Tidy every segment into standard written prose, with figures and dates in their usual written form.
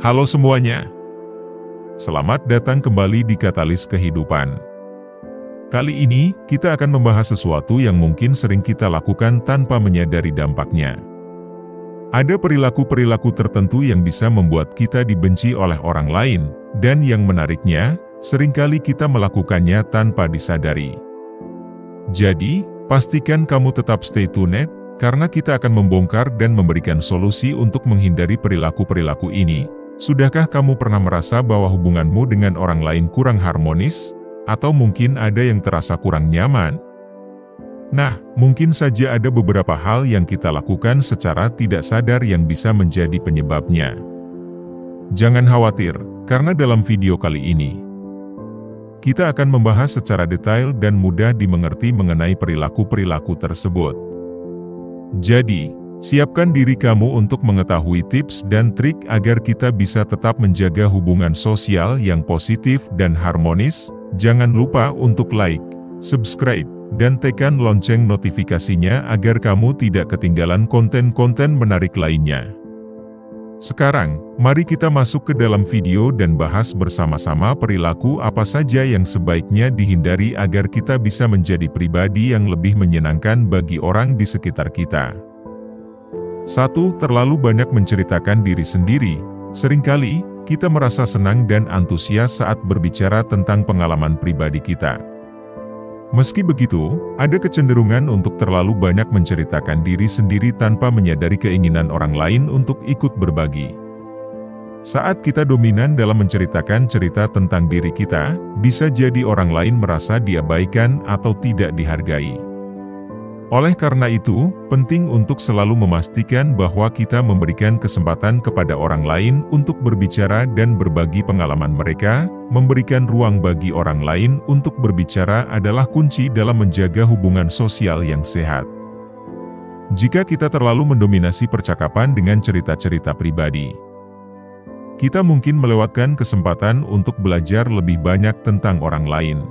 Halo semuanya, selamat datang kembali di Katalis Kehidupan. Kali ini, kita akan membahas sesuatu yang mungkin sering kita lakukan tanpa menyadari dampaknya. Ada perilaku-perilaku tertentu yang bisa membuat kita dibenci oleh orang lain, dan yang menariknya, seringkali kita melakukannya tanpa disadari. Jadi, pastikan kamu tetap stay tuned, karena kita akan membongkar dan memberikan solusi untuk menghindari perilaku-perilaku ini. Sudahkah kamu pernah merasa bahwa hubunganmu dengan orang lain kurang harmonis? Atau mungkin ada yang terasa kurang nyaman? Nah, mungkin saja ada beberapa hal yang kita lakukan secara tidak sadar yang bisa menjadi penyebabnya. Jangan khawatir, karena dalam video kali ini, kita akan membahas secara detail dan mudah dimengerti mengenai perilaku-perilaku tersebut. Jadi, siapkan diri kamu untuk mengetahui tips dan trik agar kita bisa tetap menjaga hubungan sosial yang positif dan harmonis. Jangan lupa untuk like, subscribe, dan tekan lonceng notifikasinya agar kamu tidak ketinggalan konten-konten menarik lainnya. Sekarang, mari kita masuk ke dalam video dan bahas bersama-sama perilaku apa saja yang sebaiknya dihindari agar kita bisa menjadi pribadi yang lebih menyenangkan bagi orang di sekitar kita. 1. Terlalu banyak menceritakan diri sendiri. Seringkali, kita merasa senang dan antusias saat berbicara tentang pengalaman pribadi kita. Meski begitu, ada kecenderungan untuk terlalu banyak menceritakan diri sendiri tanpa menyadari keinginan orang lain untuk ikut berbagi. Saat kita dominan dalam menceritakan cerita tentang diri kita, bisa jadi orang lain merasa diabaikan atau tidak dihargai. Oleh karena itu, penting untuk selalu memastikan bahwa kita memberikan kesempatan kepada orang lain untuk berbicara dan berbagi pengalaman mereka. Memberikan ruang bagi orang lain untuk berbicara adalah kunci dalam menjaga hubungan sosial yang sehat. Jika kita terlalu mendominasi percakapan dengan cerita-cerita pribadi, kita mungkin melewatkan kesempatan untuk belajar lebih banyak tentang orang lain.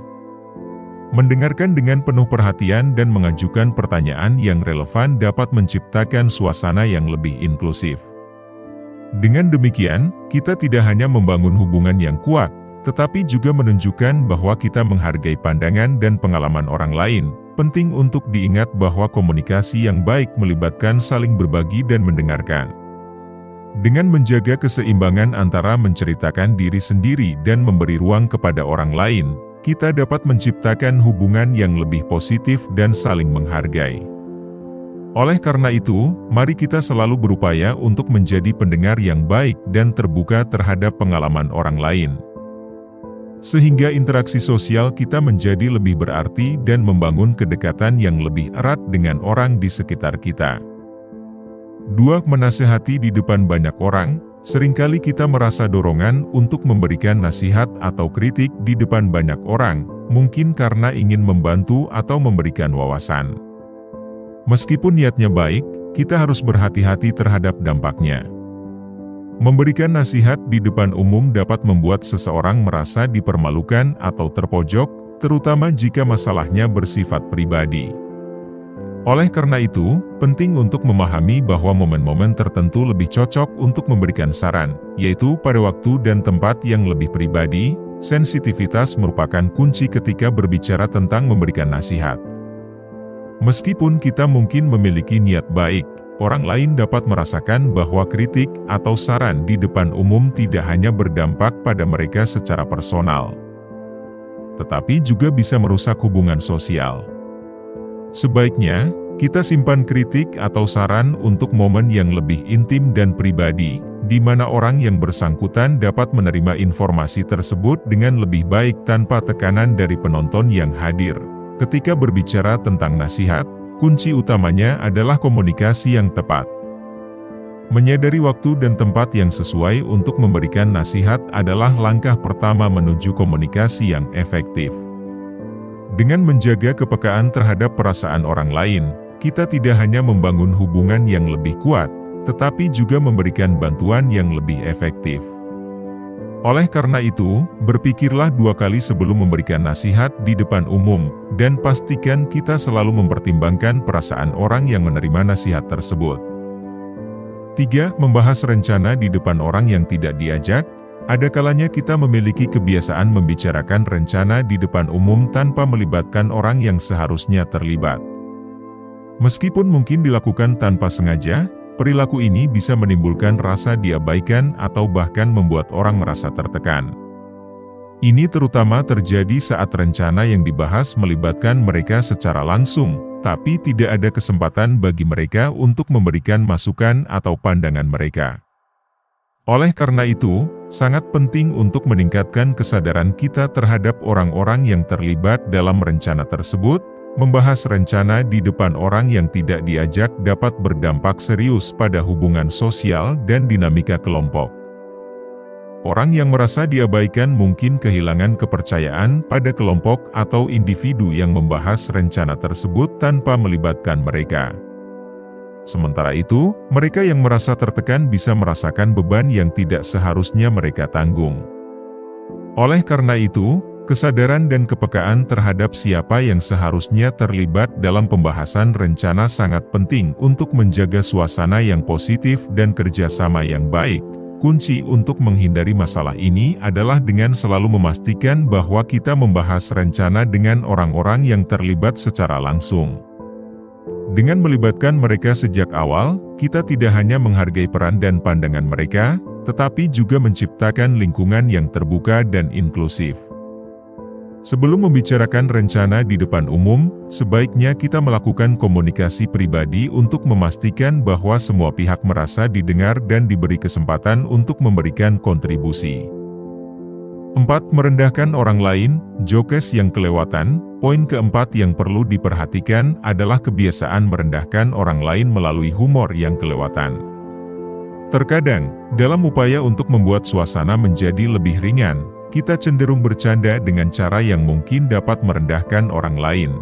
Mendengarkan dengan penuh perhatian dan mengajukan pertanyaan yang relevan dapat menciptakan suasana yang lebih inklusif. Dengan demikian, kita tidak hanya membangun hubungan yang kuat, tetapi juga menunjukkan bahwa kita menghargai pandangan dan pengalaman orang lain. Penting untuk diingat bahwa komunikasi yang baik melibatkan saling berbagi dan mendengarkan. Dengan menjaga keseimbangan antara menceritakan diri sendiri dan memberi ruang kepada orang lain, kita dapat menciptakan hubungan yang lebih positif dan saling menghargai. Oleh karena itu, mari kita selalu berupaya untuk menjadi pendengar yang baik dan terbuka terhadap pengalaman orang lain. Sehingga interaksi sosial kita menjadi lebih berarti dan membangun kedekatan yang lebih erat dengan orang di sekitar kita. 2. Menasehati di depan banyak orang. Seringkali kita merasa dorongan untuk memberikan nasihat atau kritik di depan banyak orang, mungkin karena ingin membantu atau memberikan wawasan. Meskipun niatnya baik, kita harus berhati-hati terhadap dampaknya. Memberikan nasihat di depan umum dapat membuat seseorang merasa dipermalukan atau terpojok, terutama jika masalahnya bersifat pribadi. Oleh karena itu, penting untuk memahami bahwa momen-momen tertentu lebih cocok untuk memberikan saran, yaitu pada waktu dan tempat yang lebih pribadi. Sensitivitas merupakan kunci ketika berbicara tentang memberikan nasihat. Meskipun kita mungkin memiliki niat baik, orang lain dapat merasakan bahwa kritik atau saran di depan umum tidak hanya berdampak pada mereka secara personal, tetapi juga bisa merusak hubungan sosial. Sebaiknya, kita simpan kritik atau saran untuk momen yang lebih intim dan pribadi, di mana orang yang bersangkutan dapat menerima informasi tersebut dengan lebih baik tanpa tekanan dari penonton yang hadir. Ketika berbicara tentang nasihat, kunci utamanya adalah komunikasi yang tepat. Menyadari waktu dan tempat yang sesuai untuk memberikan nasihat adalah langkah pertama menuju komunikasi yang efektif. Dengan menjaga kepekaan terhadap perasaan orang lain, kita tidak hanya membangun hubungan yang lebih kuat, tetapi juga memberikan bantuan yang lebih efektif. Oleh karena itu, berpikirlah 2 kali sebelum memberikan nasihat di depan umum, dan pastikan kita selalu mempertimbangkan perasaan orang yang menerima nasihat tersebut. 3. Membahas rencana di depan orang yang tidak diajak. Ada kalanya kita memiliki kebiasaan membicarakan rencana di depan umum tanpa melibatkan orang yang seharusnya terlibat. Meskipun mungkin dilakukan tanpa sengaja, perilaku ini bisa menimbulkan rasa diabaikan atau bahkan membuat orang merasa tertekan. Ini terutama terjadi saat rencana yang dibahas melibatkan mereka secara langsung, tapi tidak ada kesempatan bagi mereka untuk memberikan masukan atau pandangan mereka. Oleh karena itu, sangat penting untuk meningkatkan kesadaran kita terhadap orang-orang yang terlibat dalam rencana tersebut. Membahas rencana di depan orang yang tidak diajak dapat berdampak serius pada hubungan sosial dan dinamika kelompok. Orang yang merasa diabaikan mungkin kehilangan kepercayaan pada kelompok atau individu yang membahas rencana tersebut tanpa melibatkan mereka. Sementara itu, mereka yang merasa tertekan bisa merasakan beban yang tidak seharusnya mereka tanggung. Oleh karena itu, kesadaran dan kepekaan terhadap siapa yang seharusnya terlibat dalam pembahasan rencana sangat penting untuk menjaga suasana yang positif dan kerjasama yang baik. Kunci untuk menghindari masalah ini adalah dengan selalu memastikan bahwa kita membahas rencana dengan orang-orang yang terlibat secara langsung. Dengan melibatkan mereka sejak awal, kita tidak hanya menghargai peran dan pandangan mereka, tetapi juga menciptakan lingkungan yang terbuka dan inklusif. Sebelum membicarakan rencana di depan umum, sebaiknya kita melakukan komunikasi pribadi untuk memastikan bahwa semua pihak merasa didengar dan diberi kesempatan untuk memberikan kontribusi. 4. Merendahkan orang lain, jokes yang kelewatan. Poin keempat yang perlu diperhatikan adalah kebiasaan merendahkan orang lain melalui humor yang kelewatan. Terkadang, dalam upaya untuk membuat suasana menjadi lebih ringan, kita cenderung bercanda dengan cara yang mungkin dapat merendahkan orang lain.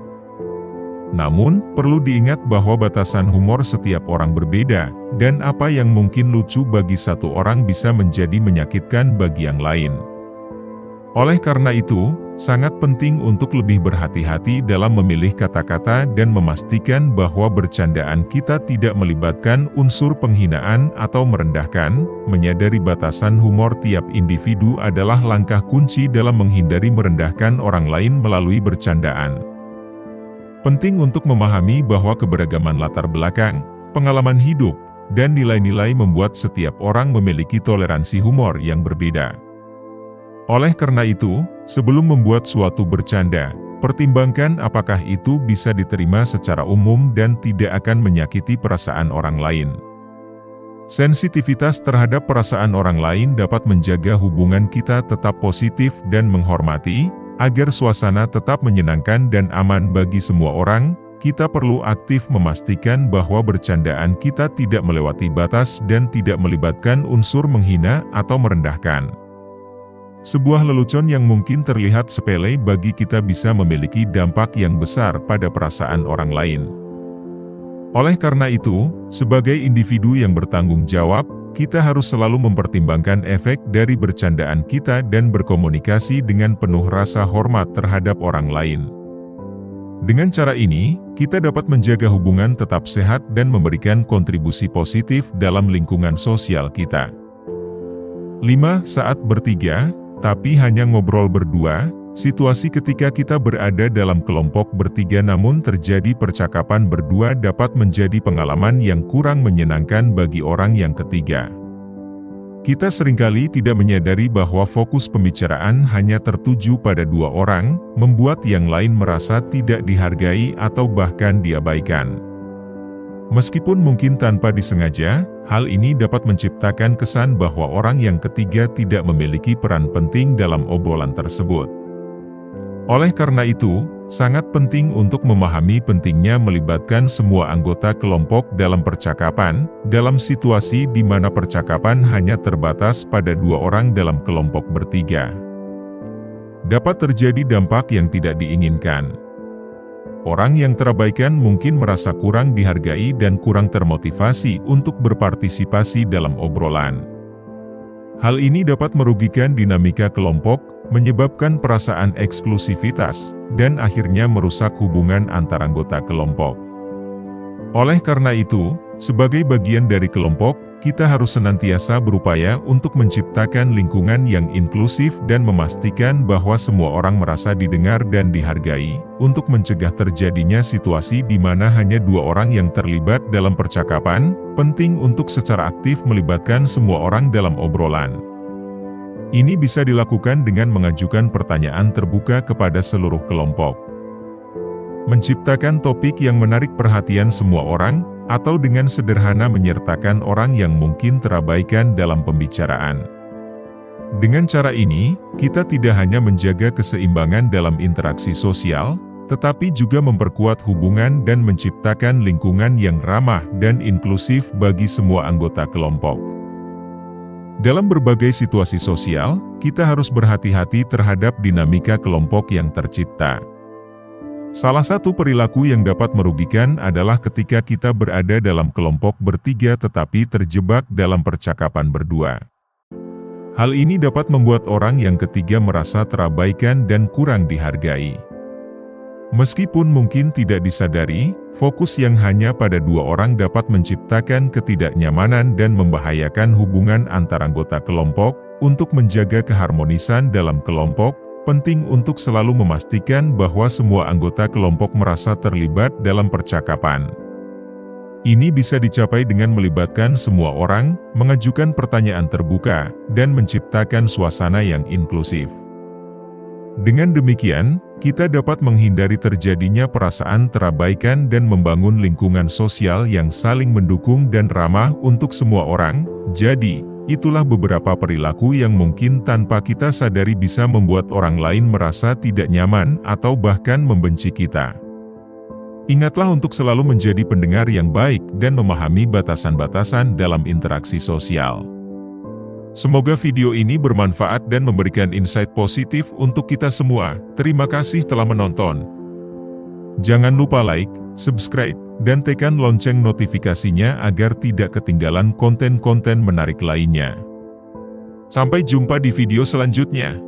Namun, perlu diingat bahwa batasan humor setiap orang berbeda, dan apa yang mungkin lucu bagi satu orang bisa menjadi menyakitkan bagi yang lain. Oleh karena itu, sangat penting untuk lebih berhati-hati dalam memilih kata-kata dan memastikan bahwa bercandaan kita tidak melibatkan unsur penghinaan atau merendahkan. Menyadari batasan humor tiap individu adalah langkah kunci dalam menghindari merendahkan orang lain melalui bercandaan. Penting untuk memahami bahwa keberagaman latar belakang, pengalaman hidup, dan nilai-nilai membuat setiap orang memiliki toleransi humor yang berbeda. Oleh karena itu, sebelum membuat suatu bercanda, pertimbangkan apakah itu bisa diterima secara umum dan tidak akan menyakiti perasaan orang lain. Sensitivitas terhadap perasaan orang lain dapat menjaga hubungan kita tetap positif dan menghormati. Agar suasana tetap menyenangkan dan aman bagi semua orang, kita perlu aktif memastikan bahwa bercandaan kita tidak melewati batas dan tidak melibatkan unsur menghina atau merendahkan. Sebuah lelucon yang mungkin terlihat sepele bagi kita bisa memiliki dampak yang besar pada perasaan orang lain. Oleh karena itu, sebagai individu yang bertanggung jawab, kita harus selalu mempertimbangkan efek dari bercandaan kita dan berkomunikasi dengan penuh rasa hormat terhadap orang lain. Dengan cara ini, kita dapat menjaga hubungan tetap sehat dan memberikan kontribusi positif dalam lingkungan sosial kita. 5. Saat bertiga, tapi hanya ngobrol berdua. Situasi ketika kita berada dalam kelompok bertiga namun terjadi percakapan berdua dapat menjadi pengalaman yang kurang menyenangkan bagi orang yang ketiga. Kita seringkali tidak menyadari bahwa fokus pembicaraan hanya tertuju pada dua orang, membuat yang lain merasa tidak dihargai atau bahkan diabaikan. Meskipun mungkin tanpa disengaja, hal ini dapat menciptakan kesan bahwa orang yang ketiga tidak memiliki peran penting dalam obrolan tersebut. Oleh karena itu, sangat penting untuk memahami pentingnya melibatkan semua anggota kelompok dalam percakapan, dalam situasi di mana percakapan hanya terbatas pada dua orang dalam kelompok bertiga. Dapat terjadi dampak yang tidak diinginkan. Orang yang terabaikan mungkin merasa kurang dihargai dan kurang termotivasi untuk berpartisipasi dalam obrolan. Hal ini dapat merugikan dinamika kelompok, menyebabkan perasaan eksklusivitas, dan akhirnya merusak hubungan antar anggota kelompok. Oleh karena itu, sebagai bagian dari kelompok, kita harus senantiasa berupaya untuk menciptakan lingkungan yang inklusif dan memastikan bahwa semua orang merasa didengar dan dihargai, untuk mencegah terjadinya situasi di mana hanya dua orang yang terlibat dalam percakapan. Penting untuk secara aktif melibatkan semua orang dalam obrolan. Ini bisa dilakukan dengan mengajukan pertanyaan terbuka kepada seluruh kelompok, menciptakan topik yang menarik perhatian semua orang, atau dengan sederhana menyertakan orang yang mungkin terabaikan dalam pembicaraan. Dengan cara ini, kita tidak hanya menjaga keseimbangan dalam interaksi sosial, tetapi juga memperkuat hubungan dan menciptakan lingkungan yang ramah dan inklusif bagi semua anggota kelompok. Dalam berbagai situasi sosial, kita harus berhati-hati terhadap dinamika kelompok yang tercipta. Salah satu perilaku yang dapat merugikan adalah ketika kita berada dalam kelompok bertiga tetapi terjebak dalam percakapan berdua. Hal ini dapat membuat orang yang ketiga merasa terabaikan dan kurang dihargai. Meskipun mungkin tidak disadari, fokus yang hanya pada dua orang dapat menciptakan ketidaknyamanan dan membahayakan hubungan antar anggota kelompok. Untuk menjaga keharmonisan dalam kelompok, penting untuk selalu memastikan bahwa semua anggota kelompok merasa terlibat dalam percakapan. Ini bisa dicapai dengan melibatkan semua orang, mengajukan pertanyaan terbuka, dan menciptakan suasana yang inklusif. Dengan demikian, kita dapat menghindari terjadinya perasaan terabaikan dan membangun lingkungan sosial yang saling mendukung dan ramah untuk semua orang. Jadi, itulah beberapa perilaku yang mungkin tanpa kita sadari bisa membuat orang lain merasa tidak nyaman atau bahkan membenci kita. Ingatlah untuk selalu menjadi pendengar yang baik dan memahami batasan-batasan dalam interaksi sosial. Semoga video ini bermanfaat dan memberikan insight positif untuk kita semua. Terima kasih telah menonton. Jangan lupa like, subscribe, dan tekan lonceng notifikasinya agar tidak ketinggalan konten-konten menarik lainnya. Sampai jumpa di video selanjutnya.